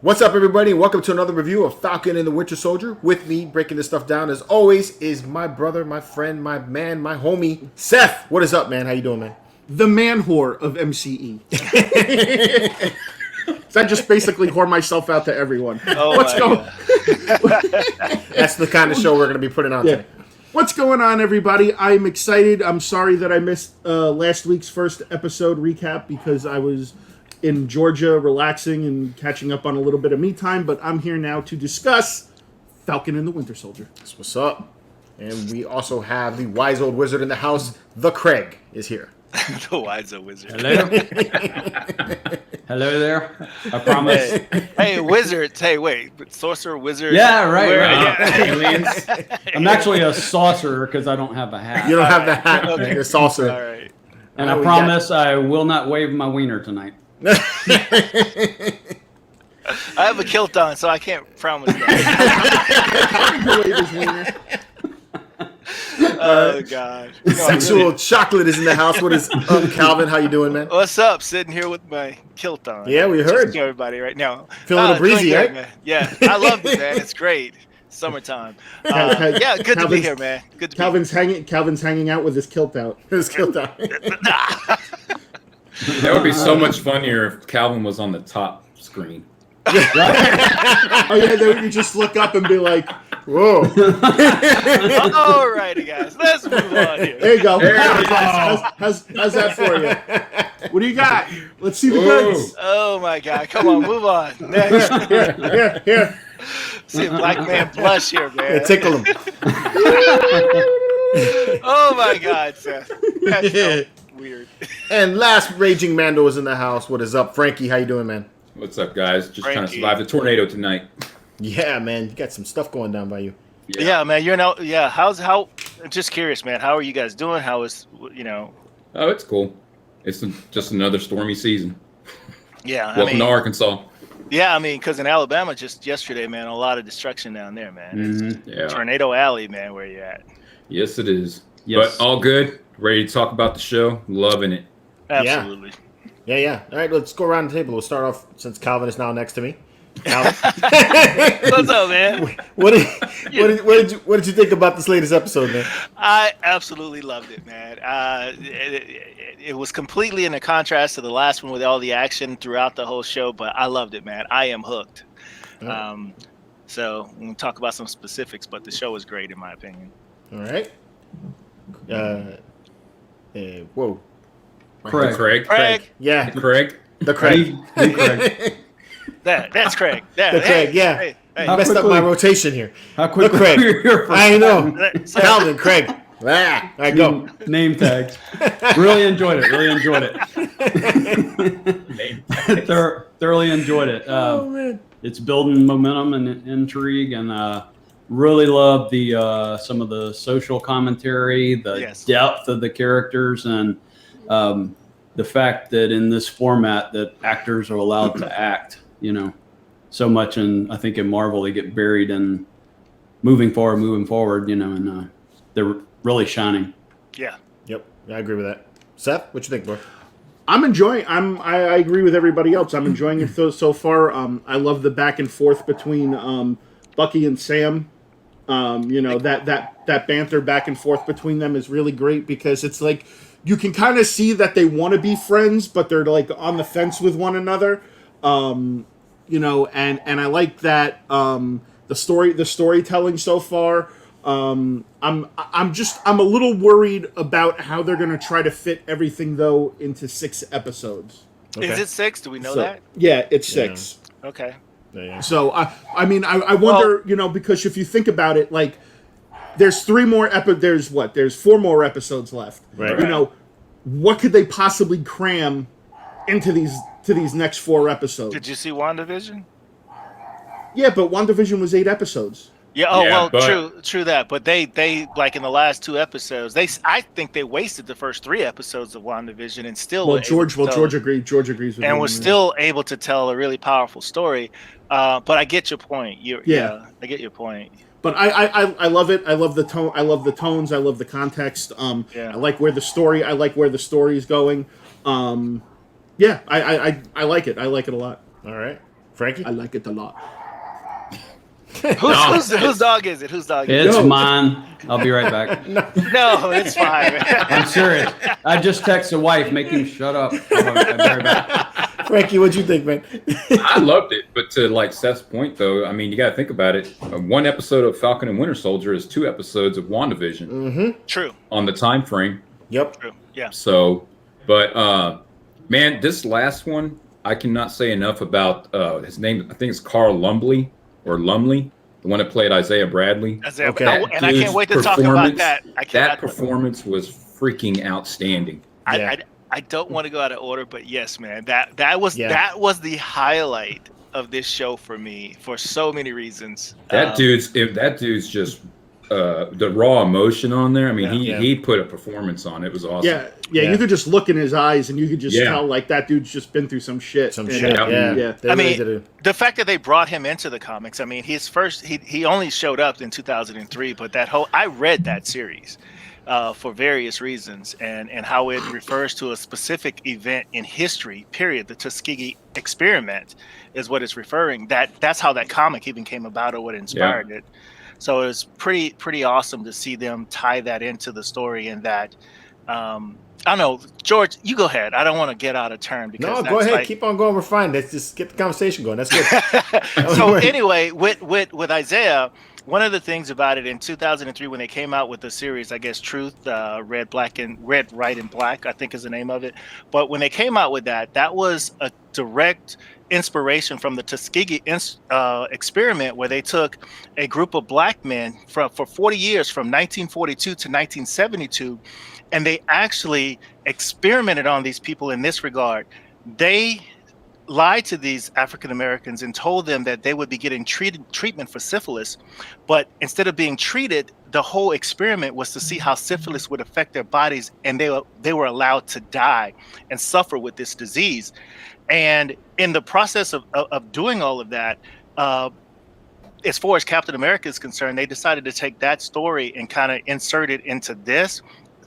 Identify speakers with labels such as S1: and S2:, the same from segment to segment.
S1: What's up, everybody? Welcome to another review of Falcon and the Winter Soldier. With me, breaking this stuff down, as always, is my brother, my friend, my man, my homie, Seth. What is up, man? How you doing, man?
S2: The man whore of MCE. So I just basically whore myself out to everyone. What's going?
S1: That's the kind of show we're going to be putting on today.
S2: What's going on, everybody? I'm excited. I'm sorry that I missed last week's first episode recap because I was in Georgia relaxing and catching up on a little bit of me time, but I'm here now to discuss Falcon and the Winter Soldier.
S1: That's what's up. And we also have the wise old wizard in the house. The Craig is here.
S3: The wise old wizard.
S4: Hello. Hello there. I promise.
S3: Hey, wizards. Hey, wait. Sorcerer, wizard.
S4: Yeah, right.
S3: Yeah.
S4: Aliens. I'm actually a sorcerer because I don't have a hat.
S1: You don't have the hat. Okay. You're a sorcerer.
S3: All right.
S4: And I promise I will not wave my wiener tonight.
S3: I have a kilt on, so I can't promise that. Oh, God.
S1: Sexual chocolate is in the house. What is up, Calvin? How you doing, man?
S3: What's up? Sitting here with my kilt on.
S1: Yeah, we heard.
S3: Just everybody right now.
S1: Feeling a little breezy,
S3: great,
S1: right?
S3: Man. Yeah, I love it, man. It's great. Summertime. Yeah, good to be here, man. Good to
S2: Calvin's hanging out with his kilt out.
S1: His kilt out.
S5: That would be so much funnier if Calvin was on the top screen.
S2: Oh yeah, then you just look up and be like,
S1: "Whoa!"
S3: All righty, guys, let's move on here.
S2: There you go. How's that for you? What do you got? Let's see the goods.
S3: Oh my God! Come on, move on. Next.
S2: Here.
S3: See a black man blush here, man.
S1: Yeah, tickle him.
S3: Oh my God, Seth. That's so weird.
S1: And last raging Mando is in the house. What is up, Frankie? How you doing, man?
S5: What's up, guys? Just trying to
S3: Frankie.
S5: survive the tornado tonight.
S1: Yeah, man. You got some stuff going down by you.
S3: Yeah, man. How? Just curious, man. How are you guys doing? How is
S5: Oh, it's cool. It's just another stormy season.
S3: Yeah.
S5: Welcome to Arkansas.
S3: Yeah, I mean, because in Alabama just yesterday, man, a lot of destruction down there, man.
S4: Mm-hmm.
S5: Yeah.
S3: Tornado Alley, man, where you at?
S5: Yes, it is.
S4: Yes.
S5: But all good. Ready to talk about the show. Loving it.
S3: Absolutely.
S1: Yeah. All right, let's go around the table. We'll start off since Calvin is now next to me. Calvin,
S3: What's up, man?
S1: what did you think about this latest episode, man?
S3: I absolutely loved it, man. It was completely in a contrast to the last one with all the action throughout the whole show, but I loved it, man. I am hooked. So we'll talk about some specifics, but the show was great in my opinion.
S1: All right. Whoa.
S4: Craig.
S3: Craig.
S1: Yeah.
S5: Craig.
S1: The Craig.
S4: Craig.
S3: That's Craig.
S1: The Craig, yeah.
S3: Hey.
S1: I messed up my rotation here.
S4: How
S1: The
S4: quickly
S1: Craig.
S4: you're
S1: I know. Calvin, Craig. All right, go.
S4: Name tags. Really enjoyed it. Thoroughly enjoyed it.
S1: Oh, man.
S4: It's building momentum and intrigue, and really love the some of the social commentary, the depth of the characters, and the fact that in this format that actors are allowed to act. So much, and I think in Marvel they get buried in moving forward. And they're really shining.
S3: Yeah.
S1: Yep. I agree with that. Seth, what you think, bro?
S2: I'm enjoying. I agree with everybody else. I'm enjoying it so far. I love the back and forth between Bucky and Sam. That banter back and forth between them is really great because it's like you can kind of see that they want to be friends, but they're like on the fence with one another. And I like that the storytelling so far. I'm a little worried about how they're going to try to fit everything though into 6 episodes.
S3: Okay. Is it 6? Do we know that?
S2: Yeah, it's 6.
S3: Okay.
S1: Yeah.
S2: So I wonder, because if you think about it, like there's 4 more episodes left.
S1: Right.
S2: What could they possibly cram into these next 4 episodes?
S3: Did you see WandaVision?
S2: Yeah, but WandaVision was 8 episodes.
S3: Yeah. True that. But they like in the last 2 episodes, I think they wasted the first 3 episodes of WandaVision and still.
S2: George agrees. George agrees with
S3: and
S2: me.
S3: was still able to tell a really powerful story. But I get your point. I get your point.
S2: But I love it. I love the tone. I love the tones. I love the context. I like where the story is going. I like it. I like it a lot.
S1: All right. Frankie?
S2: I like it a lot.
S3: Whose dog is it? Whose dog is
S4: It's
S3: it?
S4: mine. I'll be right back.
S3: No, it's fine.
S4: I'm serious. I just texted the wife, make him shut up. I'll be right back.
S1: Frankie, what'd you think, man?
S5: I loved it, but to like Seth's point, though, I mean, you got to think about it. One episode of Falcon and Winter Soldier is 2 episodes of WandaVision.
S1: Mm-hmm.
S3: True.
S5: On the time frame.
S1: Yep.
S3: True. Yeah.
S5: So, but man, this last one, I cannot say enough about his name. I think it's Carl Lumley, the one that played Isaiah Bradley.
S1: Okay.
S3: And I can't wait to talk about that.
S5: That performance was freaking outstanding.
S3: I don't want to go out of order, but yes, man, that was the highlight of this show for me for so many reasons.
S5: That dude's just the raw emotion on there. I mean, he put a performance on. It was awesome.
S2: Yeah. You could just look in his eyes and you could just tell like that dude's just been through some shit.
S1: Yeah.
S3: I mean, the fact that they brought him into the comics. I mean, he only showed up in 2003, but I read that series. For various reasons, and how it refers to a specific event in history, period. The Tuskegee experiment is what it's referring. That's how that comic even came about, or what inspired it. So it was pretty awesome to see them tie that into the story, and that I don't know, George, you go ahead. I don't want to get out of turn because
S1: go ahead, keep on going. We're fine. Let's just get the conversation going. That's good.
S3: So anyway, with Isaiah. One of the things about it in 2003 when they came out with the series, I guess Truth, Red, White, and Black, I think is the name of it. But when they came out with that was a direct inspiration from the Tuskegee experiment, where they took a group of black men for 40 years, from 1942 to 1972, and they actually experimented on these people in this regard. They lied to these African Americans and told them that they would be getting treatment for syphilis, but instead of being treated, the whole experiment was to see how syphilis would affect their bodies, and they were allowed to die and suffer with this disease. And in the process of doing all of that, as far as Captain America is concerned, they decided to take that story and kind of insert it into this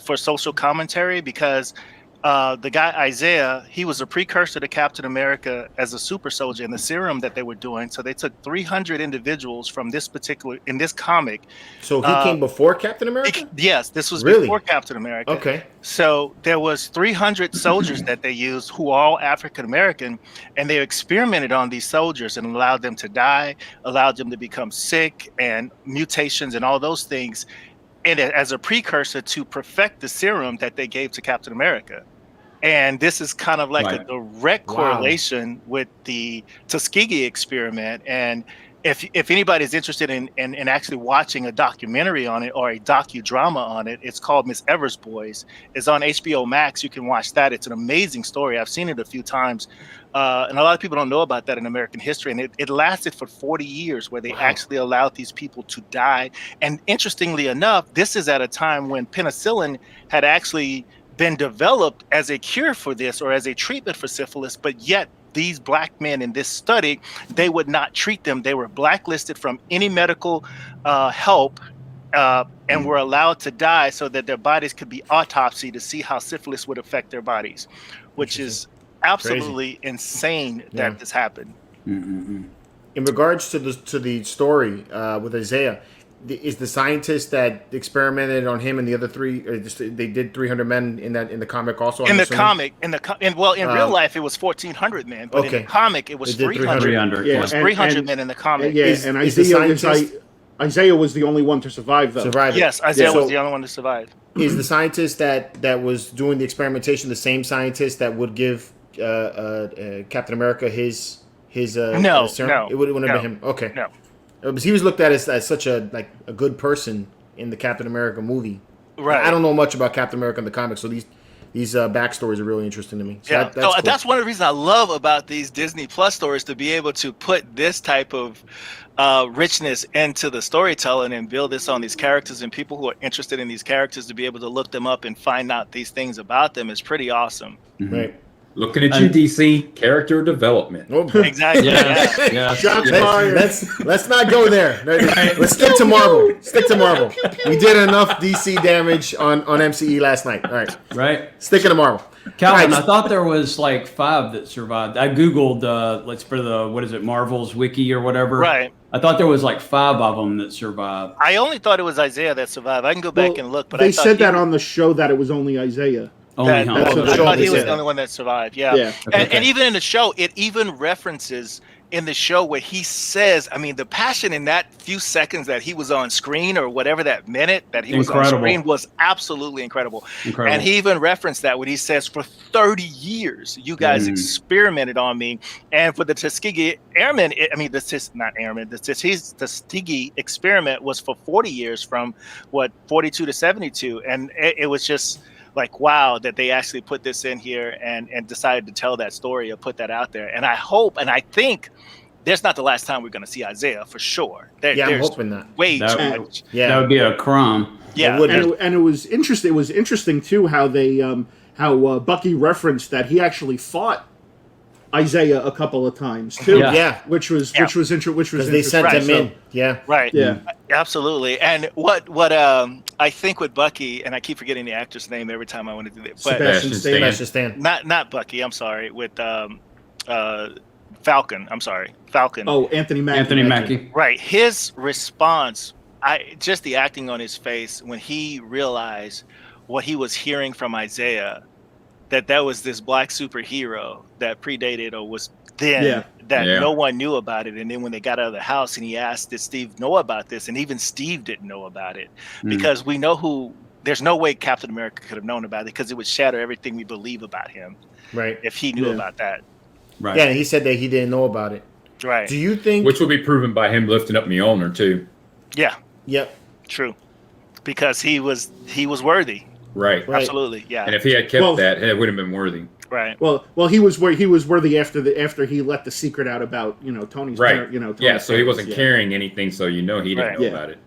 S3: for social commentary, because the guy Isaiah, he was a precursor to Captain America as a super soldier in the serum that they were doing. So they took 300 individuals from in this comic.
S1: So he came before Captain America?
S3: Yes, this was
S1: really
S3: before Captain America.
S1: Okay.
S3: So there was 300 soldiers that they used who are all African American, and they experimented on these soldiers and allowed them to die, allowed them to become sick, and mutations and all those things, and as a precursor to perfect the serum that they gave to Captain America. And this is kind of like a direct correlation with the Tuskegee experiment. And if anybody's interested in actually watching a documentary on it or a docudrama on it, it's called Miss Evers Boys. It's on HBO Max. You can watch that. It's an amazing story. I've seen it a few times. And a lot of people don't know about that in American history. And it lasted for 40 years, where they actually allowed these people to die. And interestingly enough, this is at a time when penicillin had actually been developed as a cure for this, or as a treatment for syphilis, but yet these black men in this study, they would not treat them. They were blacklisted from any medical help, and were allowed to die so that their bodies could be autopsied to see how syphilis would affect their bodies, which is absolutely insane that this happened.
S1: Mm-hmm. In regards to the story with Isaiah, is the scientist that experimented on him and the other three, or they did 300 men in the comic also?
S3: In real life it was 1,400 men, but in the comic it was 300. It was 300 men in the comic.
S2: And Isaiah was the only one to survive, though.
S3: Yes, Isaiah was the only one to survive.
S1: Is the scientist that was doing the experimentation the same scientist that would give Captain America his serum?
S3: No,
S1: it wouldn't have been him. Okay,
S3: no.
S1: Because he was looked at as such a good person in the Captain America movie.
S3: Right.
S1: I don't know much about Captain America in the comics, so these backstories are really interesting to me. So
S3: cool. That's one of the reasons I love about these Disney Plus stories, to be able to put this type of richness into the storytelling and build this on these characters, and people who are interested in these characters to be able to look them up and find out these things about them is pretty awesome.
S1: Mm-hmm. Right.
S5: Looking at you, DC. Character development.
S1: Oh, boy.
S3: Exactly.
S4: Yes,
S3: Yeah.
S4: yes.
S2: Shots fired.
S1: Let's not go there. Let's stick to Marvel. Stick to Marvel. We did enough DC damage on MCE last night. All right,
S4: Right.
S1: sticking to Marvel.
S4: Calvin,
S1: All right.
S4: I thought there was like 5 that survived. I Googled, let's for the, what is it, Marvel's Wiki or whatever.
S3: Right.
S4: I thought there was like 5 of them that survived.
S3: I only thought it was Isaiah that survived. I can go back and look, but
S2: they
S3: I thought
S2: said
S3: he
S2: that
S3: was-
S2: on the show that it was only Isaiah.
S4: Only
S3: that-
S4: him.
S2: that's what
S3: I
S2: the
S3: thought
S2: show
S3: he was
S2: said.
S3: the only one that survived. Yeah.
S2: Yeah.
S3: And even in the show, it even references in the show where he says, I mean, the passion in that few seconds that he was on screen or whatever that minute that he was on
S4: Incredible.
S3: screen was absolutely incredible.
S4: Incredible.
S3: And he even referenced that when he says, for 30 years, you guys experimented on me. And for the Tuskegee Airmen, the Tuskegee experiment was for 40 years from 42 to 72. And it was just like, wow, that they actually put this in here and decided to tell that story or put that out there. And I hope, and I think there's not the last time we're going to see Isaiah for sure.
S1: I'm
S3: There's
S1: hoping not.
S3: way
S4: That-
S3: too much.
S1: Yeah,
S4: That would be a crumb.
S3: Yeah.
S1: would
S2: And it was interesting. It was interesting too how they Bucky referenced that he actually fought Isaiah a couple of times too.
S1: Yeah.
S2: which was
S3: Yeah.
S1: because they sent
S3: Right.
S1: him in. Yeah,
S3: Right.
S2: Yeah.
S3: Absolutely. And what I think with Bucky, and I keep forgetting the actor's name every time I want to do that, but
S2: Sebastian
S5: Stan.
S2: Stan.
S1: Sebastian Stan.
S3: not Bucky. I'm sorry. With Falcon. I'm sorry, Falcon.
S2: Oh, Anthony Mackie.
S4: Anthony Mackie.
S3: Right. His response, just the acting on his face when he realized what he was hearing from Isaiah, that was this black superhero that predated or was then
S2: Yeah.
S3: that
S5: Yeah.
S3: no one knew about it. And then when they got out of the house and he asked, did Steve know about this? And even Steve didn't know about it because we know there's no way Captain America could have known about it because it would shatter everything we believe about him
S1: Right.
S3: if he knew
S2: Yeah.
S3: about that.
S4: Right.
S1: Yeah, and he said that he didn't know about it.
S3: Right.
S1: Do you think?
S5: Which will be proven by him lifting up Mjolnir too.
S3: Yeah,
S1: Yep.
S3: true. Because he was worthy.
S5: Right.
S1: Right.
S3: Absolutely. Yeah.
S5: And if he had kept
S2: Well-
S5: that, it would have been worthy.
S3: Right.
S2: Well, he was worthy after he let the secret out about Tony's
S5: Right.
S2: parent, Tony's
S5: Yeah, so he
S2: parents,
S5: wasn't
S2: yeah.
S5: carrying anything, so he didn't
S3: Right.
S5: know
S2: Yeah.
S5: about it.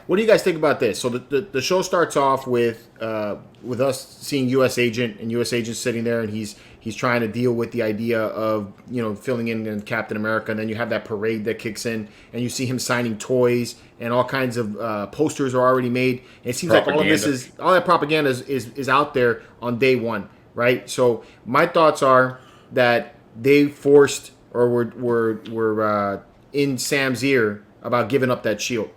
S1: What do you guys think about this? So the show starts off with us seeing U.S. Agent and U.S. Agent sitting there, and he's trying to deal with the idea of filling in Captain America, and then you have that parade that kicks in, and you see him signing toys, and all kinds of posters are already made. And it seems like all of this all that propaganda is out there on day one, right? So my thoughts are that they forced or were in Sam's ear about giving up that shield.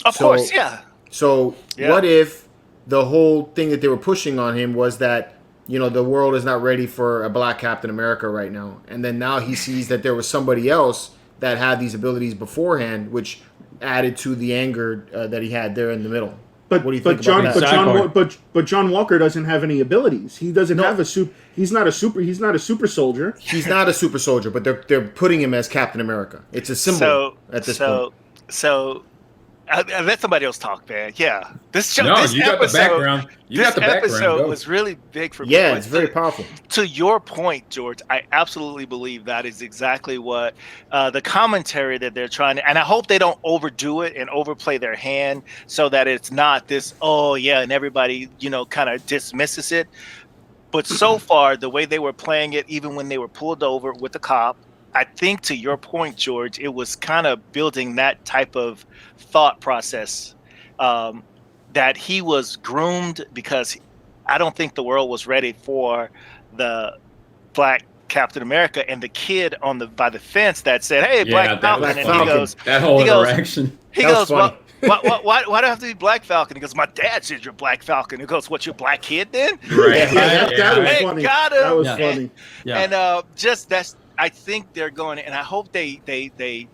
S3: Of course. Yeah.
S1: So
S3: Yeah.
S1: what if the whole thing that they were pushing on him was that the world is not ready for a black Captain America right now, and then now he sees that there was somebody else that had these abilities beforehand, which added to the anger that he had there in the middle.
S2: But
S1: What do you
S2: but
S1: think
S2: John
S1: about
S2: but
S1: that?
S2: John but John Walker doesn't have any abilities. He doesn't have a super. He's not a super soldier.
S1: He's not a super soldier, but they're putting him as Captain America. It's a symbol at this point.
S3: So I let somebody else talk, man. Yeah, this show.
S5: No,
S3: this
S5: you got the
S3: episode,
S5: background. You
S3: this
S5: got the background.
S3: episode
S5: Go.
S3: was really big for me.
S1: Yeah,
S3: But
S1: it's very powerful.
S3: To your point, George, I absolutely believe that is exactly what the commentary that they're trying to, and I hope they don't overdo it and overplay their hand so that it's not this, oh yeah, and everybody, kind of dismisses it. But so far, the way they were playing it, even when they were pulled over with the cop, I think to your point, George, it was kind of building that type of thought process that he was groomed because I don't think the world was ready for the black Captain America and the kid by the fence that said, "Hey, Black Falcon,"
S1: Black
S3: and
S1: Falcon.
S3: he goes,
S5: That whole
S3: he goes-
S5: interaction.
S3: he
S1: That was
S3: goes,
S1: funny.
S3: why do I have to be Black Falcon? He goes, my dad said you're Black Falcon. He goes, what, you black kid then?
S5: Right.
S2: Yeah, that was
S3: Hey,
S2: funny.
S3: got him.
S2: That was
S4: Yeah.
S2: funny.
S4: Yeah.
S3: And I think they're going, and I hope they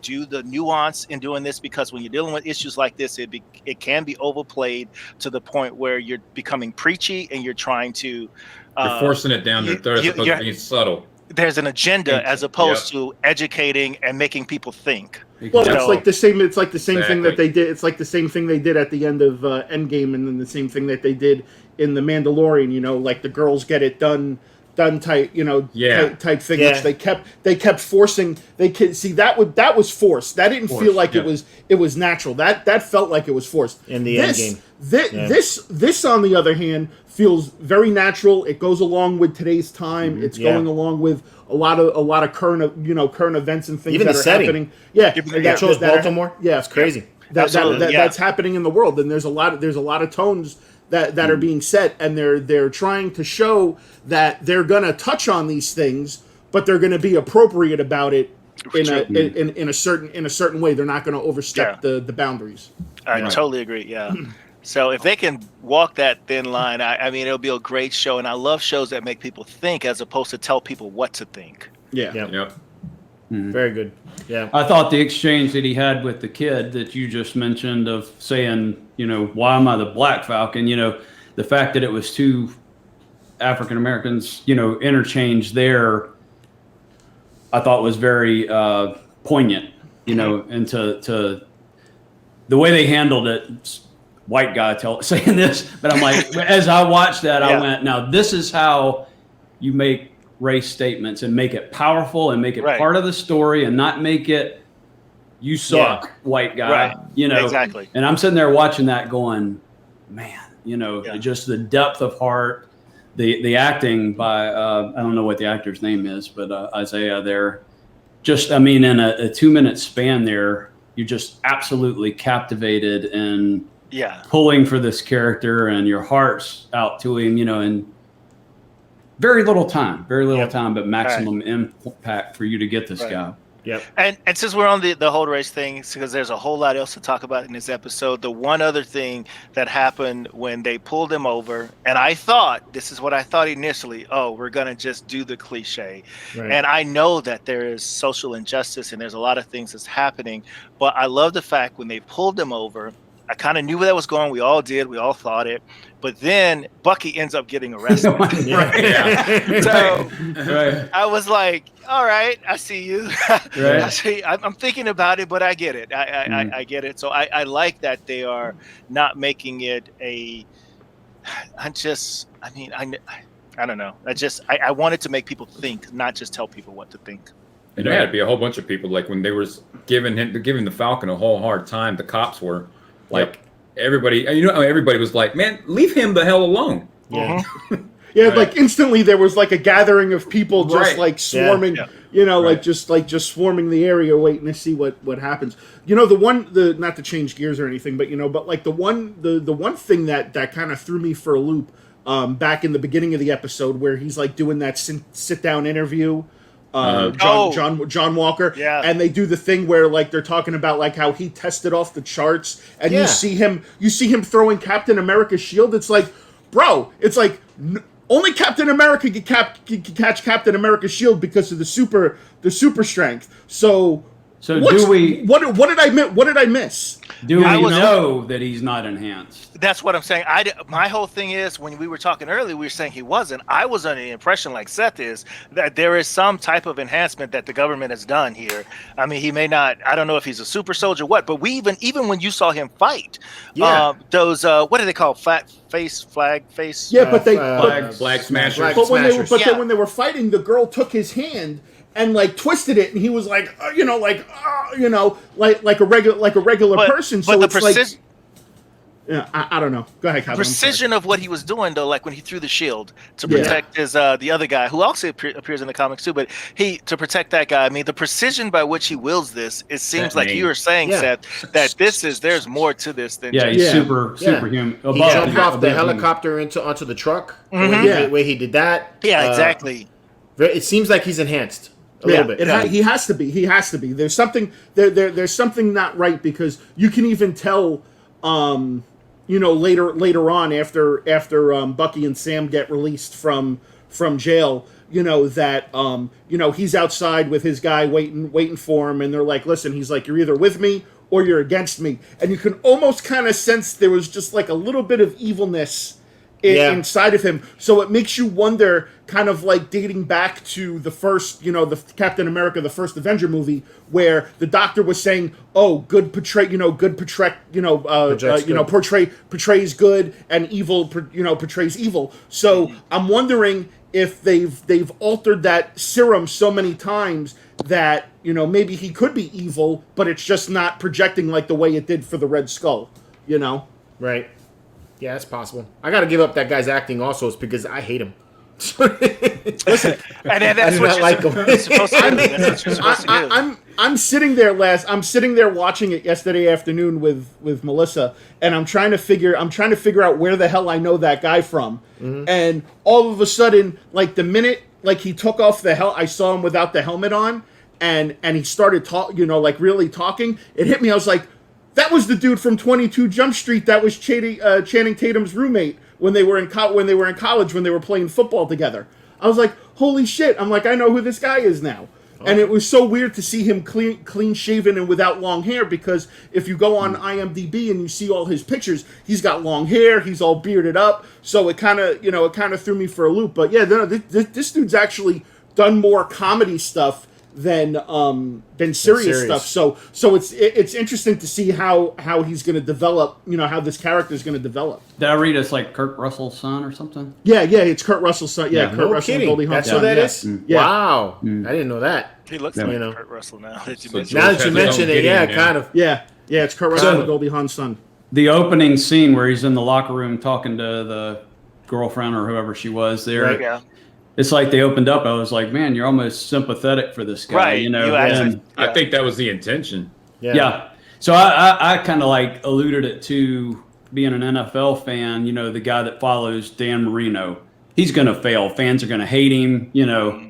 S3: do the nuance in doing this, because when you're dealing with issues like this, it can be overplayed to the point where you're becoming preachy and you're trying to
S5: You're forcing it down. They're supposed to be subtle.
S3: there's an agenda as opposed to educating and making people think.
S2: Well,
S3: You
S2: it's
S3: know,
S2: like the same. It's like the same thing that
S5: Exactly.
S2: they did. It's like the same thing they did at the end of Endgame, and then the same thing that they did in the Mandalorian. Like the girls get it done done type, type thing,
S1: Yeah.
S2: which they kept forcing. That was forced. That didn't feel like it was natural. That felt like it was forced
S1: In the end game.
S2: This on the other hand feels very natural. It goes along with today's time.
S1: Mm-hmm.
S2: It's going along with a lot of current events and things
S1: Even
S2: that
S1: the
S2: are
S1: setting.
S2: happening. Yeah,
S1: They chose Baltimore. It's crazy.
S2: That's happening in the world, and there's a lot of tones that are being set, and they're trying to show that they're gonna touch on these things, but they're gonna be appropriate about it in a certain way. They're not gonna overstep the boundaries.
S3: I totally agree. Yeah. So if they can walk that thin line, I mean, it'll be a great show, and I love shows that make people think as opposed to tell people what to think.
S2: Yeah.
S5: Yep.
S1: Very good. Yeah.
S4: I thought the exchange that he had with the kid that you just mentioned of saying, why am I the Black Falcon? The fact that it was two African Americans, interchanged there, I thought was very poignant, and to the way they handled it. White guy saying this, but I'm like, as I watched that, I went, now this is how you make race statements and make it powerful and make it part of the story and not make it you suck, white guy,
S3: Exactly.
S4: And I'm sitting there watching that going, man, just the depth of heart, the acting by I don't know what the actor's name is, but Isaiah there, just in a 2-minute span there, you're just absolutely captivated and pulling for this character, and your heart's out to him, in very little time, but maximum impact for you to get this guy.
S1: Yep.
S3: And since we're on the whole race thing, because there's a whole lot else to talk about in this episode, the one other thing that happened when they pulled him over, and I thought, this is what I thought initially, we're going to just do the cliche. Right. And I know that there is social injustice and there's a lot of things that's happening, but I love the fact when they pulled him over, I kind of knew where that was going. We all did. We all thought it. But then Bucky ends up getting arrested. So I was like, all right, I see you. I'm thinking about it, but I get it. I get it. So I like that they are not making it I don't know. I wanted to make people think, not just tell people what to think.
S5: And there had to be a whole bunch of people, like when they were giving the Falcon a whole hard time, the cops were. Everybody, everybody was like, "Man, leave him the hell alone."
S1: Yeah,
S2: like instantly there was like a gathering of people just like swarming, just swarming the area, waiting to see what happens. Not to change gears or anything, but like the one thing that kind of threw me for a loop, back in the beginning of the episode where he's like doing that sit down interview. John Walker, and they do the thing where like they're talking about like how he tested off the charts, and you see him throwing Captain America's shield. It's like, bro, only Captain America can catch Captain America's shield because of the super strength. So what did I miss?
S4: Do we know that he's not enhanced?
S3: That's what I'm saying. My whole thing is, when we were talking earlier, we were saying he wasn't. I was under the impression, like Seth is, that there is some type of enhancement that the government has done here. I mean, he may not. I don't know if he's a super soldier, what. But we even when you saw him fight, those what do they call flag face?
S2: Yeah, but
S5: flag smashers.
S2: But then when they were fighting, the girl took his hand and like twisted it, and he was like, like a regular person. So it's like. Yeah, I don't know. Go ahead, Kevin.
S3: Precision of what he was doing, though, like when he threw the shield to protect his the other guy, who also appears in the comics too. But to protect that guy, I mean, the precision by which he wields this, it seems like you were saying, Seth, that there's more to this than
S4: he's superhuman.
S1: He jumped off the helicopter onto the truck. The way he did that.
S3: Yeah, exactly.
S1: It seems like he's enhanced a little bit.
S2: He has to be. There's something there's something not right, because you can even tell. Later on, after Bucky and Sam get released from jail, that he's outside with his guy waiting for him, and they're like, listen, he's like, you're either with me or you're against me, and you can almost kind of sense there was just like a little bit of evilness inside of him. So it makes you wonder, kind of like dating back to the first, the Captain America, the first Avenger movie, where the Doctor was saying, "Oh, good portrays good, and evil, portrays evil." So I'm wondering if they've altered that serum so many times that, you know, maybe he could be evil, but it's just not projecting like the way it did for the Red Skull, you know?
S1: Right. Yeah, that's possible. I got to give up that guy's acting also. It's because I hate him.
S3: Listen, and then that's what you're supposed to do. That's what you're supposed to do.
S2: I'm sitting there watching it yesterday afternoon with Melissa, and I'm trying to figure out where the hell I know that guy from. Mm-hmm. And all of a sudden, like the minute like he took off I saw him without the helmet on, and he started really talking. It hit me. I was like, that was the dude from 22 Jump Street that was Channing Tatum's roommate when they were in college when they were playing football together. I was like, holy shit! I'm like, I know who this guy is now. Oh. And it was so weird to see him clean shaven and without long hair, because if you go on IMDb and you see all his pictures, he's got long hair, he's all bearded up. So it kind of threw me for a loop. But yeah, this dude's actually done more comedy stuff than serious stuff. So it's interesting to see how he's going to develop. You know, how this character is going to develop.
S4: Did I read it's like Kurt Russell's son or something?
S2: Yeah, it's Kurt Russell's son. Yeah, Kurt Russell and Goldie Hawn's son.
S1: That's what that is?
S2: Mm. Yeah.
S1: Wow, I didn't know that.
S3: He looks like Kurt Russell now.
S1: Now that you mention it, kind of.
S2: Yeah, it's Kurt Russell and Goldie Hawn's son.
S4: The opening scene where he's in the locker room talking to the girlfriend or whoever she was there.
S3: Right. Yeah.
S4: It's like they opened up. I was like, man, you're almost sympathetic for this guy,
S3: right?
S4: You know.
S5: I think that was the intention.
S4: Yeah. So I kind of like alluded it to being an NFL fan. You know, the guy that follows Dan Marino, he's going to fail. Fans are going to hate him. You know,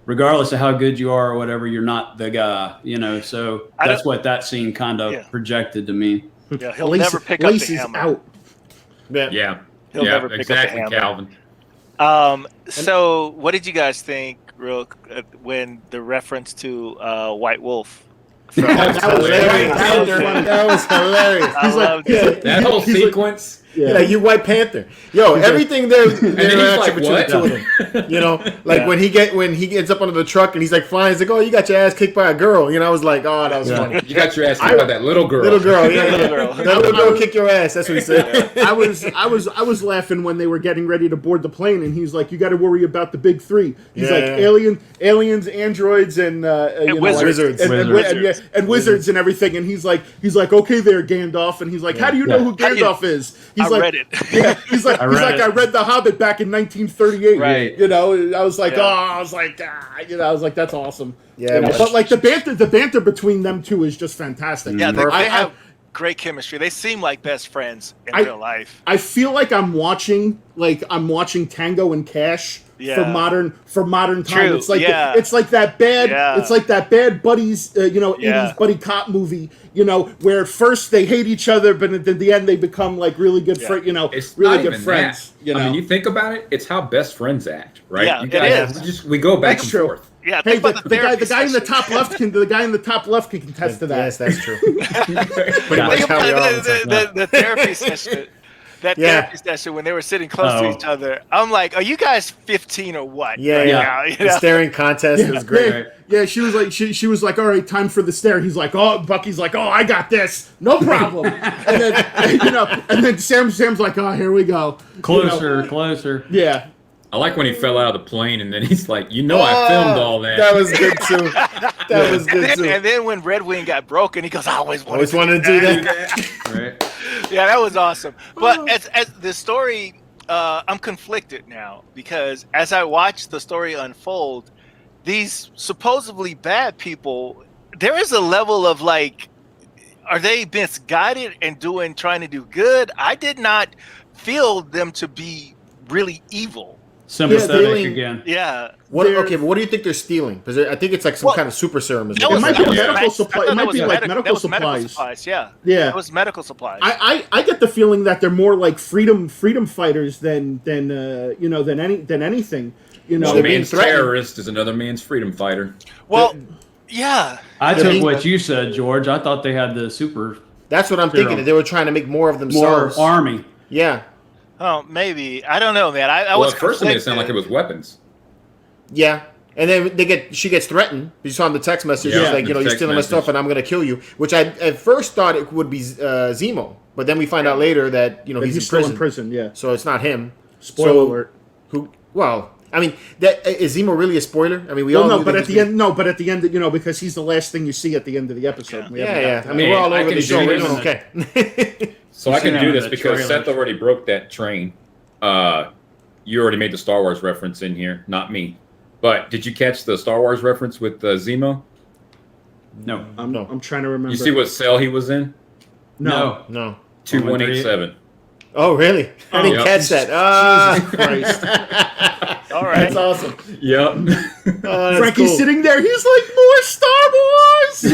S4: regardless of how good you are or whatever, you're not the guy. You know, so that's what that scene kind of projected to me.
S3: Yeah, he'll never pick up the hammer.
S2: Out.
S5: Yeah.
S3: He'll never pick up the hammer.
S5: Calvin.
S3: So what did you guys think when the reference to White Wolf?
S1: That was hilarious.
S3: I loved it.
S5: That whole sequence.
S1: Yeah, you White Panther. Yo, everything there.
S5: And then he's like, what?
S1: Two of them. You know, like when he gets up under the truck and he's like flying, he's like, oh, you got your ass kicked by a girl. You know, I was like, oh, that was funny.
S5: You got your ass kicked by that little girl.
S1: Little girl, yeah. That little girl kick your ass. That's what he said.
S2: I was laughing when they were getting ready to board the plane, and he's like, you got to worry about the big three. He's aliens, androids, and
S3: wizards.
S2: And wizards and everything. And he's like, okay there, Gandalf. And he's like, how do you know who Gandalf is?
S3: I read it.
S2: Yeah, he's like, I read The Hobbit back in 1938.
S3: Right.
S2: You know, I was like, that's awesome.
S1: Yeah,
S2: but like the banter between them two is just fantastic.
S3: Yeah, they have great chemistry. They seem like best friends in real life.
S2: I feel like I'm watching Tango and Cash. For modern time.
S3: True.
S2: It's like that bad buddies 80s buddy cop movie, you know, where at first they hate each other, but at the end they become like really good friends, friends.
S5: That.
S2: You know?
S5: I mean, you think about it, it's how best friends act, right?
S3: Yeah,
S5: you guys,
S3: it is.
S5: We go back and forth.
S3: Yeah,
S2: hey, the guy in the top left can contest to that.
S1: Yes, that's true. Pretty much how we are.
S3: The therapy session. That therapy session when they were sitting close to each other, I'm like, "Are you guys 15 or what?"
S1: The staring contest was great.
S2: Yeah, she was like, she was like, "All right, time for the stare." He's like, "Oh," Bucky's like, "Oh, I got this, no problem." and then Sam's like, "Oh, here we go."
S4: Closer.
S2: Yeah.
S5: I like when he fell out of the plane and then he's like, I filmed all that.
S1: That was good too.
S3: And then when Red Wing got broken, he goes, I always wanted
S1: to do that.
S4: Right.
S3: Yeah, that was awesome. But as the story, I'm conflicted now because as I watch the story unfold, these supposedly bad people, there is a level of like, are they misguided and trying to do good? I did not feel them to be really evil.
S4: Sympathetic again.
S3: Yeah.
S1: But what do you think they're stealing? Because I think it's like some kind of super serum.
S2: It might be medical supplies. It might be like medical supplies.
S3: Yeah. It was medical supplies.
S2: I get the feeling that they're more like freedom fighters than anything. You know,
S5: one man's terrorist is another man's freedom fighter.
S3: Well, yeah.
S4: I took what you said, George. I thought they had the super.
S1: That's what I'm thinking. That they were trying to make more of themselves.
S4: More army.
S1: Yeah.
S3: Oh, maybe. I don't know, man. I
S5: was at first it made it sound like it was weapons.
S1: Yeah. And then she gets threatened. You saw in the text message, she's like, you're stealing my stuff and I'm going to kill you. Which I at first thought it would be Zemo. But then we find out later that, he's
S2: still
S1: in prison.
S2: Yeah.
S1: So it's not him.
S2: Spoiler alert.
S1: Well, I mean, that is Zemo really a spoiler? I mean, we all
S2: no,
S1: knew
S2: but
S1: that
S2: at the end, no, but at the end, because he's the last thing you see at the end of the episode.
S1: Yeah. I mean, we're all
S5: I
S1: over
S5: can
S1: the show.
S5: do
S1: We're
S5: this.
S1: doing okay.
S5: So I can
S4: Yeah,
S5: do this
S4: the
S5: because
S4: trailer.
S5: Seth already broke that train. You already made the Star Wars reference in here, not me. But did you catch the Star Wars reference with Zemo?
S4: No.
S2: I'm trying to remember.
S5: You see what cell he was in?
S2: No.
S1: No.
S5: 2187.
S1: Oh, really? I didn't
S5: Yep.
S1: catch that.
S2: Jesus Christ.
S3: All right.
S1: That's awesome.
S5: Yep.
S1: Oh, that's
S2: Frankie's
S1: cool.
S2: sitting there. He's like, more Star Wars.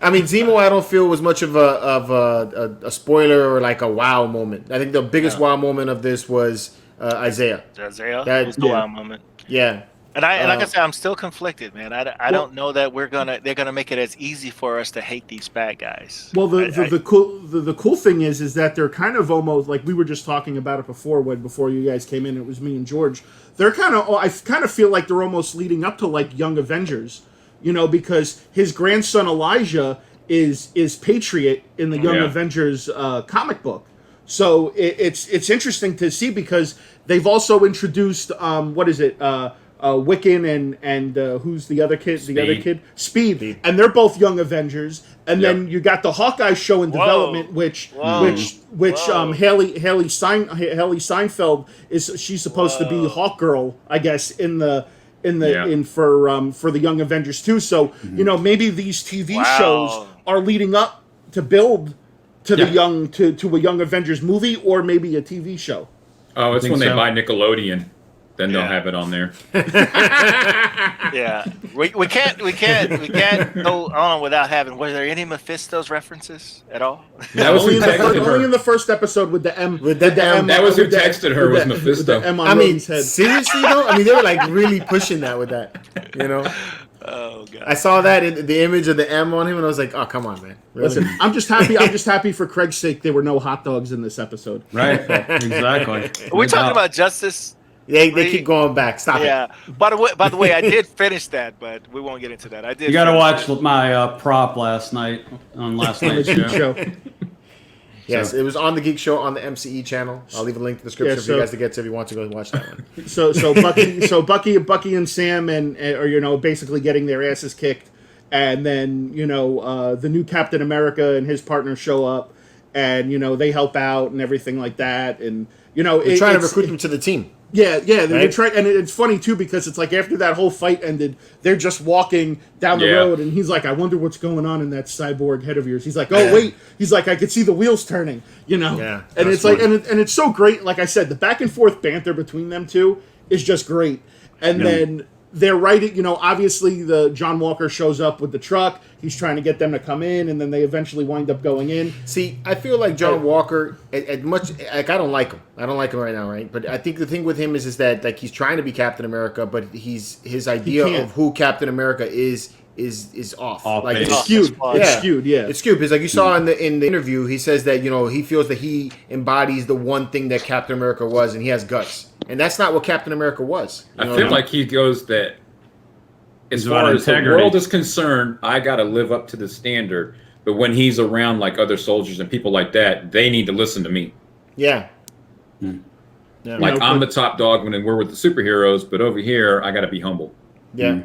S1: I mean, Zemo, I don't feel was much of a spoiler or like a wow moment. I think the biggest wow moment of this was Isaiah.
S3: Isaiah,
S1: That-
S3: was the
S1: yeah.
S3: wow moment.
S1: Yeah.
S3: And like I said, I'm still conflicted, man. I don't know that they're gonna make it as easy for us to hate these bad guys.
S2: Well, the cool thing is that they're kind of almost like we were just talking about it before you guys came in. It was me and George. They're I kind of feel like they're almost leading up to like Young Avengers, because his grandson Elijah is Patriot in the Young Avengers comic book. So it's interesting to see because they've also introduced Wiccan and who's the other kid? The other kid, Speed, and they're both Young Avengers. And then you got the Hawkeye show in development, which Haley Steinfeld she's supposed to be Hawkgirl, I guess, for the Young Avengers too. So maybe these TV shows are leading up to build to the young to a Young Avengers movie or maybe a TV show.
S5: Oh, it's when they
S4: so.
S5: buy Nickelodeon. Then they'll have it on there.
S3: Yeah, we can't go on without having. Was there any Mephisto's references at all?
S5: That was
S2: only,
S5: who
S2: in the
S5: texted
S2: first, only
S5: her.
S2: in the first episode with the M.
S1: With the M.
S5: That was who
S2: with the-
S5: texted her was
S2: with
S5: Mephisto.
S2: the M on
S1: I mean,
S2: Rhodey's head.
S1: seriously though? I mean, they were like really pushing that with that,
S3: Oh god.
S1: I saw that in the image of the M on him, and I was like, "Oh, come on, man!" Really?
S2: Listen, I'm just happy for Craig's sake there were no hot dogs in this episode.
S4: Right. Exactly.
S3: Are we talking about Justice?
S1: they keep going back. Stop it.
S3: Yeah. By the way, I did finish that, but we won't get into that. I did.
S4: You got to
S3: finish
S4: watch
S3: it.
S4: my prop last night on last night's show.
S1: Yes, it was on the Geek Show on the MCE channel. I'll leave a link to the description for you guys to get to if you want to go watch that one.
S2: So Bucky and Sam are basically getting their asses kicked, and then the new Captain America and his partner show up, and they help out and everything like that, and
S1: They're trying to recruit them to the team.
S2: Yeah, they're
S1: Right?
S2: trying, and it's funny too because it's like after that whole fight ended, they're just walking down the road, and he's like, "I wonder what's going on in that cyborg head of yours." He's like, "Oh wait," he's like, "I could see the wheels turning,"
S1: Yeah,
S2: and
S1: that's
S2: it's like,
S1: funny.
S2: and it's so great. Like I said, the back and forth banter between them two is just great, and then they're writing. Obviously, the John Walker shows up with the truck. He's trying to get them to come in, and then they eventually wind up going in.
S1: See, I feel like John Walker, I don't like him. I don't like him right now, right? But I think the thing with him is that like he's trying to be Captain America, but his idea of who Captain America is off. Like
S4: base.
S2: It's skewed.
S3: Yeah.
S2: It's skewed. Yeah.
S1: It's skewed because, like you saw in the interview, he says that he feels that he embodies the one thing that Captain America was, and he has guts, and that's not what Captain America was.
S5: I feel like he goes that as
S4: It's
S5: far
S4: about
S5: as the
S4: integrity.
S5: world is concerned, I got to live up to the standard. But when he's around like other soldiers and people like that, they need to listen to me.
S1: Yeah.
S5: Like
S2: You know,
S5: I'm the top dog when we're with the superheroes, but over here I got to be humble.
S1: Yeah.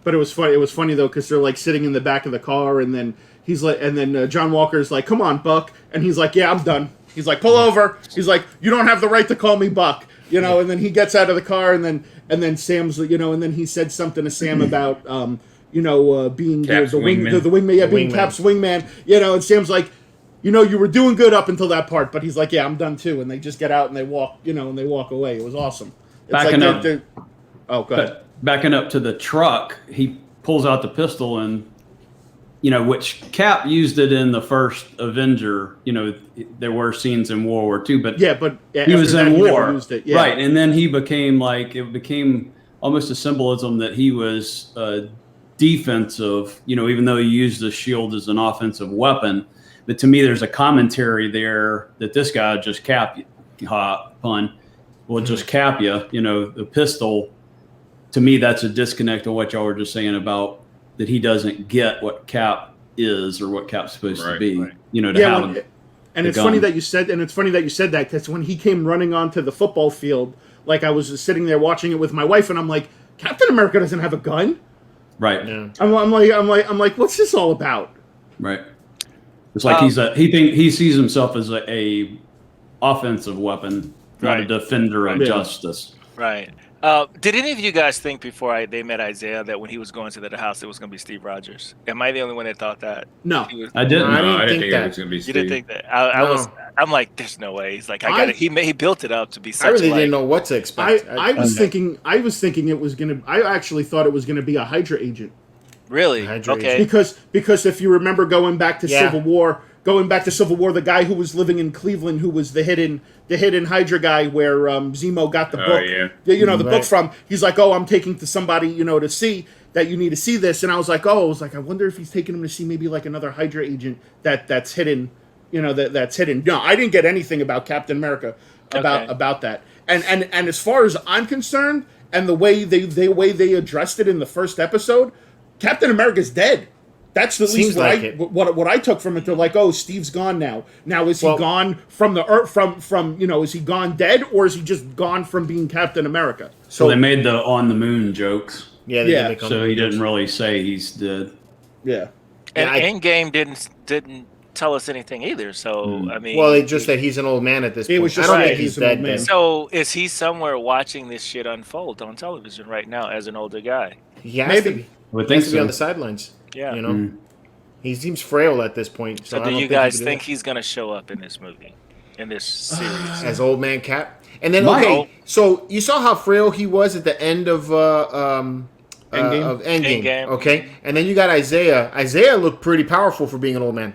S2: But it was funny. It was funny though because they're like sitting in the back of the car, and then he's like, and then John Walker's like, "Come on, Buck," and he's like, "Yeah, I'm done." He's like, "Pull over." He's like, "You don't have the right to call me Buck," And then he gets out of the car, and then Sam's, and then he said something to Sam about, being
S5: Cap's
S2: the
S5: wingman.
S2: wingman, being
S1: wingman.
S2: Cap's wingman, and Sam's like, you were doing good up until that part, but he's like, "Yeah, I'm done too," and they just get out and they walk, and they walk away. It was awesome. It's
S4: Backing
S2: like
S4: up.
S2: Oh, go ahead.
S4: But backing up to the truck, he pulls out the pistol and, which Cap used it in the first Avenger. There were scenes in World War II, but
S2: Yeah, but
S4: he was
S2: after that,
S4: in
S2: he never
S4: war,
S2: used it. Yeah.
S4: right? And then he became it became almost a symbolism that he was defensive. Even though he used the shield as an offensive weapon, but to me, there's a commentary there that this guy just cap pun will just cap you. The pistol. To me, that's a disconnect of what y'all were just saying about that he doesn't get what Cap is or what Cap's supposed to be.
S5: Right.
S2: Yeah, And it's funny that you said that because when he came running onto the football field, like I was sitting there watching it with my wife, and I'm like, Captain America doesn't have a gun.
S4: Right.
S1: Yeah.
S2: I'm like, what's this all about?
S4: Right. It's like he sees himself as a offensive weapon, not a defender of justice.
S3: Right. Did any of you guys think before they met Isaiah that when he was going to the house, it was going to be Steve Rogers? Am I the only one that thought that?
S2: No,
S4: I didn't.
S1: No,
S5: I didn't think
S1: that.
S5: it was going to be
S3: You
S5: Steve.
S3: didn't think that? I'm like, there's no way. He's like, he built it up to be such.
S1: I really didn't know what to expect.
S2: I was thinking it was gonna. I actually thought it was gonna be a Hydra agent.
S3: Really?
S1: Hydra
S3: Okay.
S2: Because if you remember going back to Civil War, the guy who was living in Cleveland, who was the hidden Hydra guy, where Zemo got the book, the book from. He's like, oh, I'm taking to somebody, to see that you need to see this, and I was like, I wonder if he's taking him to see maybe like another Hydra agent that's hidden, that's hidden. No, I didn't get anything about Captain America about that, and as far as I'm concerned, and the way they addressed it in the first episode, Captain America's dead. That's at least what I took from it. They're like, oh, Steve's gone now. Now is he gone from the earth? From is he gone dead, or is he just gone from being Captain America?
S4: So they made the on the moon jokes.
S1: Yeah.
S4: So he didn't really say he's dead.
S2: Yeah.
S3: And Endgame didn't tell us anything either. So I mean,
S1: well, it's just that he's an old man at this point.
S2: It was just
S1: I don't think he's dead.
S2: man.
S3: So is he somewhere watching this shit unfold on television right now as an older guy?
S1: He has to be.
S4: I would
S1: He has
S4: think
S1: to be on
S4: so.
S1: the sidelines.
S3: Yeah.
S1: He seems frail at this point.
S3: So do you guys think he's going to show up in this movie, in this series?
S1: as Old Man Cap? And then so you saw how frail he was at the end of Endgame. Okay, and then you got Isaiah. Isaiah looked pretty powerful for being an old man.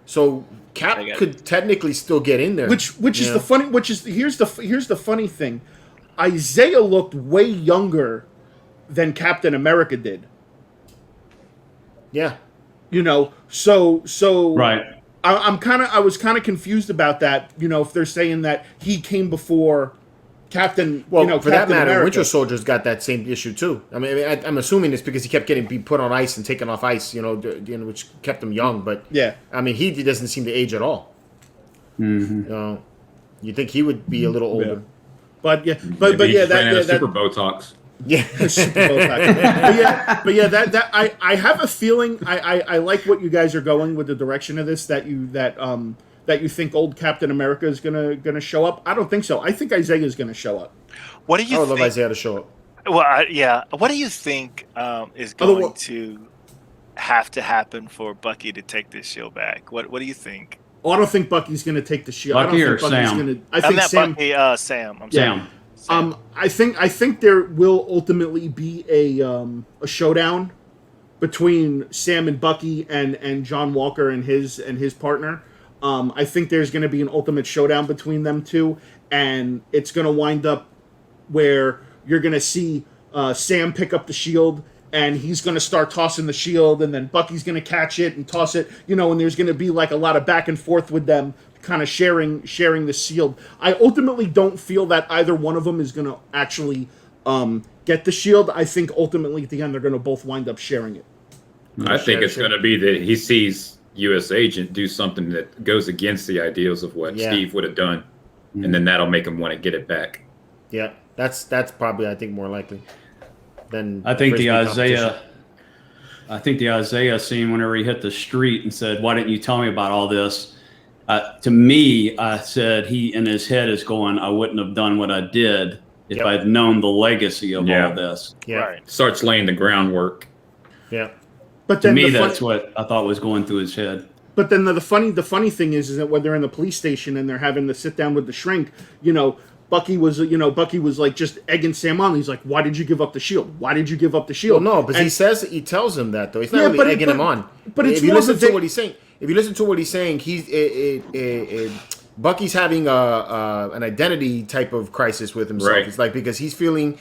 S1: So Cap could technically still get in there.
S2: Which is the funny. Here's the funny thing. Isaiah looked way younger than Captain America did.
S1: Yeah.
S2: So
S4: Right.
S2: I was kind of confused about that. If they're saying that he came before Captain.
S1: Well, for
S2: Captain
S1: that matter,
S2: America.
S1: Winter Soldier's got that same issue too. I mean, I'm assuming it's because he kept getting put on ice and taken off ice. Which kept him young. But
S2: yeah,
S1: I mean, he doesn't seem to age at all.
S4: Mm-hmm.
S1: You think he would be a little older?
S2: Yeah. But
S5: Maybe he ran out of super Botox.
S1: Yeah.
S2: I have a feeling I like what you guys are going with the direction of this, that you think old Captain America is gonna show up. I don't think so. I think Isaiah is gonna show up.
S3: What do you
S1: I would
S3: think?
S1: love Isaiah to show up.
S3: Well, yeah. What do you think is going to have to happen for Bucky to take this shield back? What do you think?
S2: Oh, I don't think Bucky's gonna take the shield.
S4: Bucky
S2: I don't
S4: or
S2: think Bucky's
S4: Sam?
S2: gonna. I think Sam.
S3: Bucky, Sam. I'm sorry.
S4: Sam.
S2: I think there will ultimately be a showdown between Sam and Bucky and John Walker and his partner. I think there's going to be an ultimate showdown between them two, and it's going to wind up where you're going to see Sam pick up the shield, and he's going to start tossing the shield, and then Bucky's going to catch it and toss it, and there's going to be like a lot of back and forth with them, kind of sharing the shield. I ultimately don't feel that either one of them is going to actually get the shield. I think ultimately at the end they're going to both wind up sharing it.
S5: I think it's going to be that he sees U.S. Agent do something that goes against the ideals of what Steve would have done, and then that'll make him want to get it back.
S1: Yeah, that's probably, I think, more likely than
S4: I think the
S1: Frisbee
S4: Isaiah scene whenever he hit the street and said, "Why didn't you tell me about all this?" To me, I said he in his head is going, "I wouldn't have done what I did if I'd known the legacy of all this."
S1: Yeah.
S3: Right.
S5: Starts laying the groundwork.
S1: Yeah.
S2: But
S4: To
S2: then
S4: me, that's what I thought was going through his head.
S2: But then the funny thing is that when they're in the police station and they're having to sit down with the shrink, Bucky was like just egging Sam on. He's like, "Why did you give up the shield? Why did you give up the shield?"
S1: Well, no, but he tells him that though. He's not really egging him on.
S2: But it's
S1: if you
S2: more
S1: listen
S2: of a
S1: to what he's saying, Bucky's having an identity type of crisis with himself.
S5: Right.
S1: It's like because he's feeling,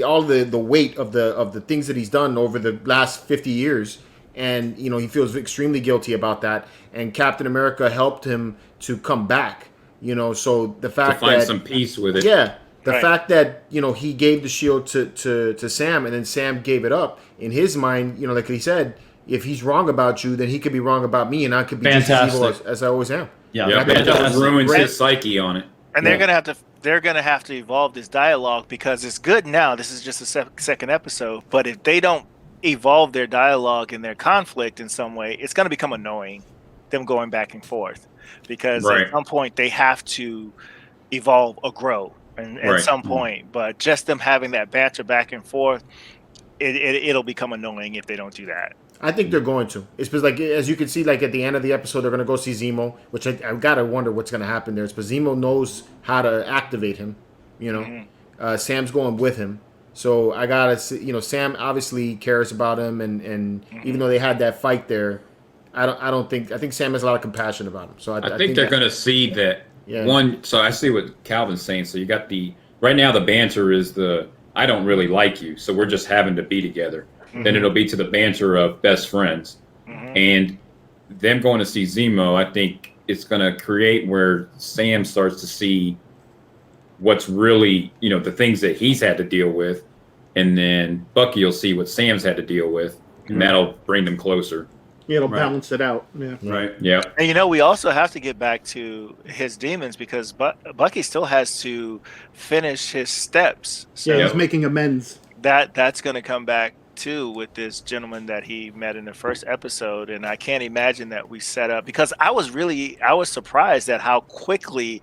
S1: all the weight of the things that he's done over the last 50 years, and he feels extremely guilty about that. And Captain America helped him to come back. So the fact
S5: to find
S1: that
S5: some peace with it.
S1: Yeah. The fact that, he gave the shield to Sam and then Sam gave it up, in his mind, like he said, if he's wrong about you, then he could be wrong about me, and I could be just as evil as I always am.
S5: Yeah, that just ruins his psyche on it.
S3: And they're gonna have to evolve this dialogue, because it's good now. This is just a second episode, but if they don't evolve their dialogue and their conflict in some way, it's gonna become annoying. Them going back and forth, because at some point they have to evolve or grow, and at some point. But just them having that banter back and forth, it'll become annoying if they don't do that.
S1: I think they're going to. It's because, like, as you can see, like at the end of the episode, they're going to go see Zemo, which I gotta wonder what's going to happen there. It's because Zemo knows how to activate him. Sam's going with him, so I gotta see. Sam obviously cares about him, and even though they had that fight there, I think Sam has a lot of compassion about him. So I think
S5: they're going to see that one. So I see what Calvin's saying. So you got right now the banter is I don't really like you, so we're just having to be together. Then it'll be to the banter of best friends, and them going to see Zemo. I think it's going to create where Sam starts to see what's really the things that he's had to deal with, and then Bucky will see what Sam's had to deal with, and that'll bring them closer.
S2: Yeah, it'll balance it out. Yeah.
S5: Right. Yeah.
S3: And we also have to get back to his demons, because Bucky still has to finish his steps. So
S2: he's making amends.
S3: That's going to come back too with this gentleman that he met in the first episode, and I can't imagine that we set up, because I was surprised at how quickly,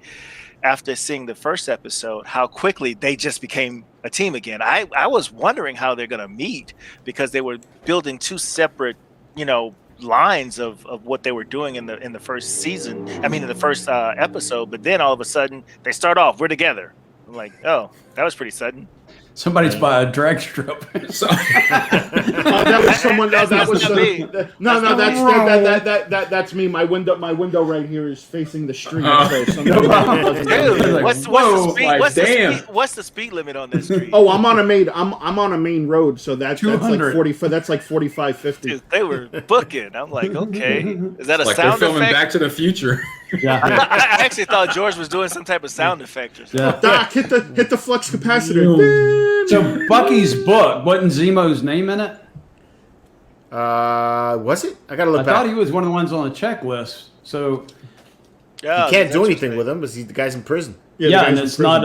S3: after seeing the first episode, how quickly they just became a team again. I was wondering how they're going to meet, because they were building two separate lines of what they were doing in the first season. I mean, in the first episode, but then all of a sudden they start off, we're together. I'm like, oh, that was pretty sudden.
S4: Somebody's by a drag strip.
S2: That was someone. That was me. That's me. My window right here is facing the street.
S3: What's the speed limit on this street?
S2: Oh, I'm on a main road, so that's like 40. That's like 45, 50.
S3: Dude, they were booking. I'm like, okay, is that a
S5: like
S3: sound
S5: they're filming
S3: effect?
S5: Back to the Future.
S4: Yeah,
S3: I actually thought George was doing some type of sound effect or something.
S2: Yeah. Doc, hit the flux capacitor.
S4: So Bucky's book, wasn't Zemo's name in it?
S1: Was it? I gotta look back.
S4: I thought he was one of the ones on the checklist. So
S1: he can't do anything with him because the guy's in prison.
S4: Yeah, and it's not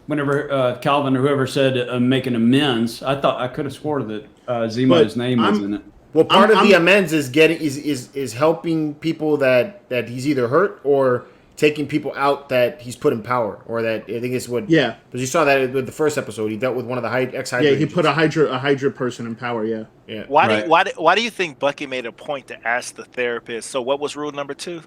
S4: whenever Calvin or whoever said making amends, I could have swore that Zemo's name was in it.
S1: Well, part of the amends is is helping people that he's either hurt or taking people out that he's put in power, or that I think is what.
S2: Yeah,
S1: because you saw that with the first episode, he dealt with one of the ex-Hydra.
S2: Yeah, he put a Hydra person in power. Yeah.
S1: Yeah.
S3: Why do you think Bucky made a point to ask the therapist? So what was rule number 2?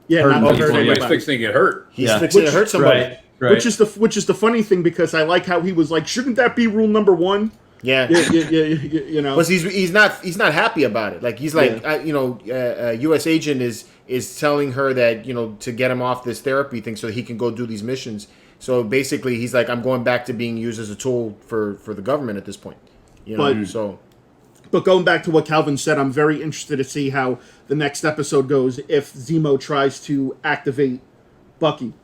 S2: Yeah, not
S5: he's fixing to get hurt.
S1: He's fixing to hurt somebody.
S4: Right.
S2: Which is the funny thing, because I like how he was like, shouldn't that be rule number 1?
S1: Yeah. But he's not happy about it. Like he's like, U.S. agent is telling her that to get him off this therapy thing so that he can go do these missions. So basically, he's like, I'm going back to being used as a tool for the government at this point.
S2: But going back to what Calvin said, I'm very interested to see how the next episode goes if Zemo tries to activate Bucky.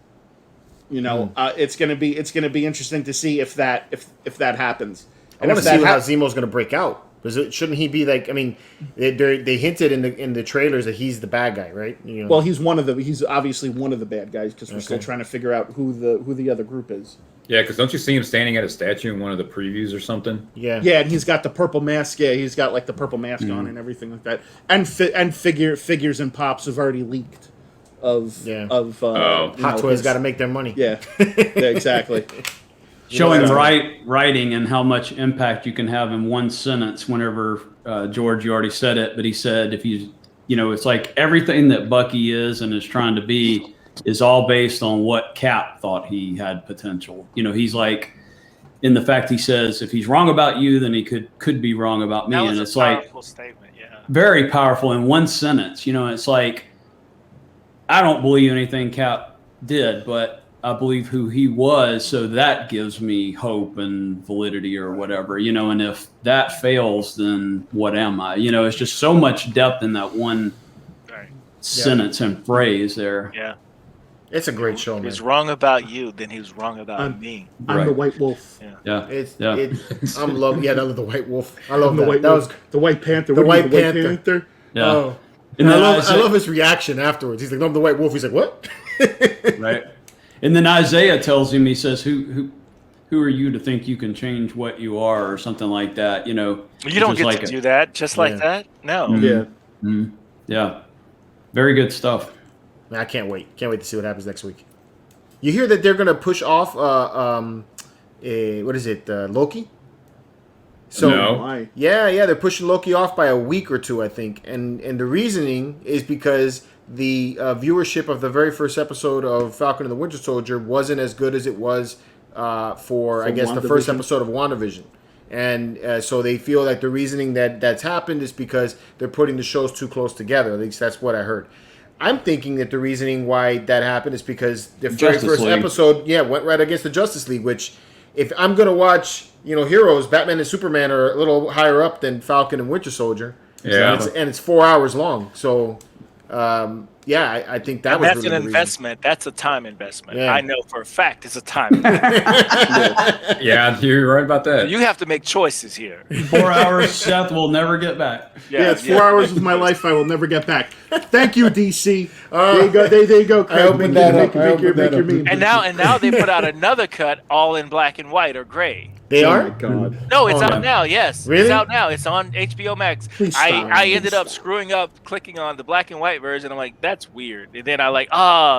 S2: It's gonna be interesting to see if that happens.
S1: I want to see how Zemo's going to break out. Because shouldn't he be like? I mean, they hinted in the trailers that he's the bad guy, right?
S2: Well, he's obviously one of the bad guys, because we're still trying to figure out who the other group is.
S5: Yeah, because don't you see him standing at a statue in one of the previews or something?
S1: Yeah.
S2: Yeah, and he's got the purple mask. Yeah, he's got like the purple mask on and everything like that. And figures and pops have already leaked.
S1: Hot Toys got to make their money.
S2: Yeah, exactly.
S4: Showing writing and how much impact you can have in one sentence. Whenever George, you already said it, but he said if it's like everything that Bucky is and is trying to be is all based on what Cap thought he had potential. He's like, in the fact he says if he's wrong about you, then he could be wrong about me, and it's like
S3: statement, yeah,
S4: very powerful in one sentence. It's like, I don't believe anything Cap did, but I believe who he was, so that gives me hope and validity or whatever, and if that fails, then what am I? It's just so much depth in that one sentence and phrase there.
S3: Yeah.
S1: It's a great show,
S3: If
S1: man.
S3: he's wrong about you, then he was wrong about me.
S2: I'm the White Wolf.
S4: Yeah.
S1: I'm love. Yeah, that was the White Wolf. I love
S2: I'm the
S1: that.
S2: White
S1: That
S2: Wolf.
S1: was
S2: The White Panther.
S1: The
S2: What are you,
S1: White Panther.
S4: Yeah.
S1: Oh.
S4: And
S1: I
S4: then
S1: love his reaction afterwards. He's like, "No, I'm the White Wolf." He's like, "What?"
S4: Right. And then Isaiah tells him, he says, "Who are you to think you can change what you are," or something like that? You know,
S3: You don't get to do that just like that. No.
S4: Yeah. Very good stuff.
S1: Man, I can't wait. Can't wait to see what happens next week. You hear that they're gonna push off what is it, Loki? So
S5: No.
S1: yeah, they're pushing Loki off by a week or two, I think, and the reasoning is because the viewership of the very first episode of Falcon and the Winter Soldier wasn't as good as it was for I guess the first episode of WandaVision. And so they feel like the reasoning that's happened is because they're putting the shows too close together. At least that's what I heard. I'm thinking that the reasoning why that happened is because the very first episode, went right against the Justice League, which if I'm going to watch, heroes, Batman and Superman are a little higher up than Falcon and Winter Soldier.
S5: Yeah.
S1: And it's 4 hours long. So, I think that's
S3: really an investment. That's a time investment. I know for a fact it's a time investment.
S5: Yeah, you're right about that.
S3: You have to make choices here.
S4: 4 hours, Seth will never get back.
S2: It's 4 hours of my life I will never get back. Thank you, DC. There you go. There you go, Craig. Make your meme.
S3: And now they put out another cut, all in black and white or gray.
S1: They are?
S2: Oh my God.
S3: No, it's out now. Yes,
S1: really?
S3: It's out now. It's on HBO Max.
S2: Please stop.
S3: I ended up screwing up, clicking on the black and white version. I'm like, that's weird. And then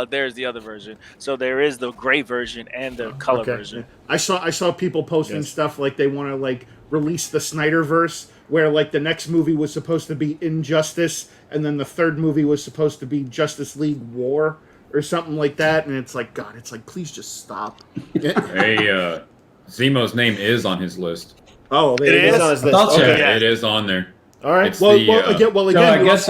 S3: there's the other version. So there is the gray version and the color version.
S2: I saw people posting stuff like they want to release the Snyderverse, where the next movie was supposed to be Injustice, and then the third movie was supposed to be Justice League War or something like that. And it's like, God, please just stop.
S5: Hey, Zemo's name is on his list.
S2: Oh,
S1: it is on his list.
S5: Okay. It is on there.
S1: All right.
S5: It's
S4: I guess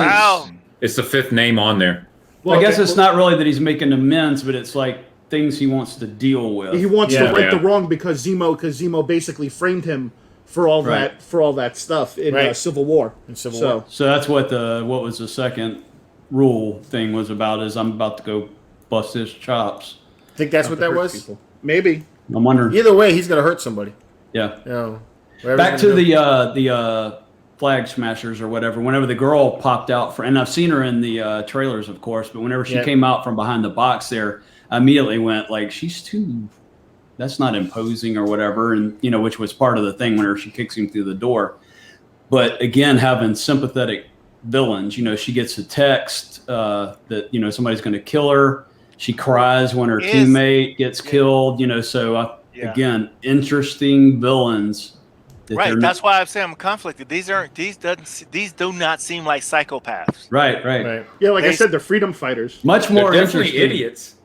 S5: it's the fifth name on there.
S4: Well, I guess it's not really that he's making amends, but it's like things he wants to deal with.
S2: He wants to right the wrong because Zemo basically framed him for all that stuff in Civil War.
S4: So that's what was the second rule thing was about, is I'm about to go bust his chops.
S1: Think that's what that was?
S2: People. Maybe.
S4: I'm wondering.
S1: Either way, he's going to hurt somebody.
S4: Yeah. Back to the Flag Smashers or whatever. Whenever the girl popped out and I've seen her in the trailers, of course, but whenever she came out from behind the box there, I immediately went that's not imposing or whatever, and which was part of the thing whenever she kicks him through the door. But again, having sympathetic villains, she gets a text that somebody's going to kill her. She cries when her teammate gets killed, again, interesting villains.
S3: Right, that's why I'm conflicted. These do not seem like psychopaths.
S4: Right.
S2: Yeah, I said, they're freedom fighters.
S4: Much more
S5: they're definitely
S4: idiots.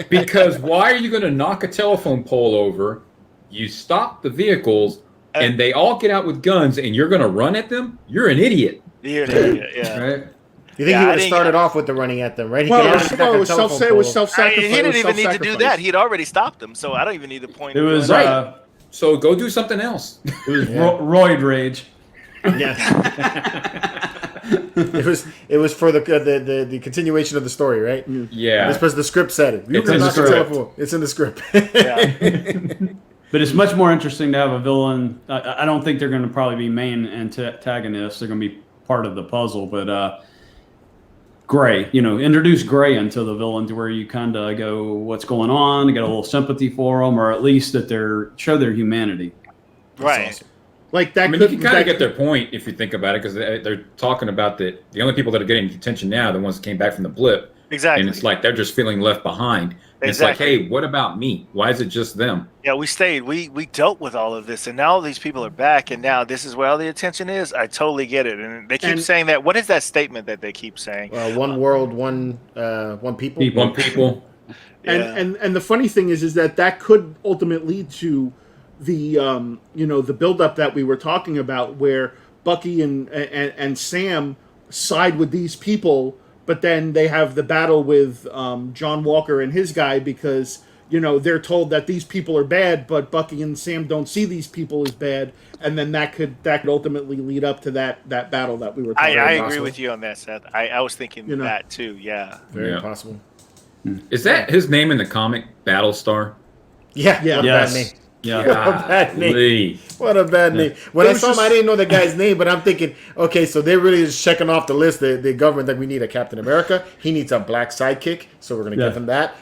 S5: Because why are you going to knock a telephone pole over? You stop the vehicles, and they all get out with guns, and you're going to run at them? You're an idiot.
S3: Yeah.
S4: Right.
S1: You think he would have started off with the running at them, right?
S2: It was self-sacrifice.
S3: He didn't even need to do that. He'd already stopped them, so I don't even need the point.
S4: It was
S5: so go do something else.
S4: It was roid rage.
S1: Yeah. It was for the continuation of the story, right?
S5: Yeah.
S1: This was the script said it.
S5: It's
S1: in the script.
S4: But it's much more interesting to have a villain. I don't think they're going to probably be main antagonists. They're going to be part of the puzzle, but Gray, introduce Gray into the villain to where you kind of go, what's going on? You get a little sympathy for them, or at least that show their humanity.
S3: Right.
S1: Awesome.
S2: Like that.
S5: You can kind of get their point if you think about it, because they're talking about that the only people that are getting attention now are the ones that came back from the blip.
S3: Exactly.
S5: And it's like they're just feeling left behind. And it's like, hey, what about me? Why is it just them?
S3: Yeah, we stayed. We dealt with all of this, and now all these people are back, and now this is where all the attention is. I totally get it, and they keep saying that. What is that statement that they keep saying?
S1: One world, one people.
S5: One people.
S2: And the funny thing is that could ultimately lead to the the buildup that we were talking about, where Bucky and Sam side with these people, but then they have the battle with John Walker and his guy because they're told that these people are bad, but Bucky and Sam don't see these people as bad, and then that could ultimately lead up to that battle that we were talking about.
S3: I agree with you on that, Seth. I was thinking that too. Yeah,
S1: very possible.
S5: Is that his name in the comic, Battlestar?
S1: Yeah,
S2: yeah,
S4: yes.
S1: Bad name.
S4: Yeah.
S1: What a bad name. What a bad name. When I saw him, I didn't know the guy's name, but I'm thinking, okay, so they're really just checking off the list. The government that we need a Captain America. He needs a black sidekick, so we're going to give him that.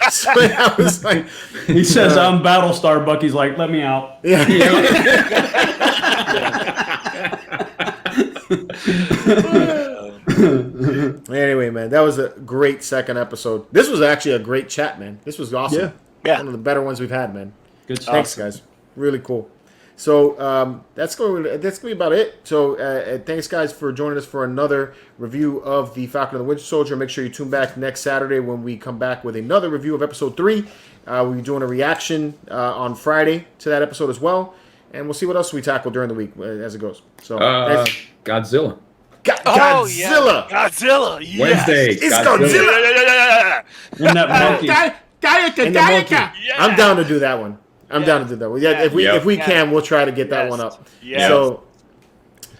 S1: So I was like,
S4: he says, "I'm Battlestar." Bucky's like, "Let me out."
S1: Yeah. Anyway, man, that was a great second episode. This was actually a great chat, man. This was awesome.
S3: Yeah.
S1: One of the better ones we've had, man.
S4: Good stuff.
S1: Thanks, guys. Really cool. So that's going to be about it. So thanks, guys, for joining us for another review of the Falcon and the Winter Soldier. Make sure you tune back next Saturday when we come back with another review of Episode 3. We'll be doing a reaction on Friday to that episode as well. And we'll see what else we tackle during the week as it goes. So
S5: Godzilla.
S1: Godzilla.
S3: Godzilla. Yes.
S5: Wednesday.
S1: It's Godzilla.
S4: And that monkey.
S1: And the monkey.
S3: Yeah.
S1: I'm down to do that one. I'm down to do that one. Yeah, if we can, we'll try to get that one up.
S3: Yes.
S1: So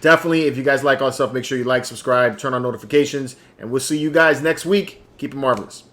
S1: definitely, if you guys like our stuff, make sure you like, subscribe, turn on notifications, and we'll see you guys next week. Keep it marvelous.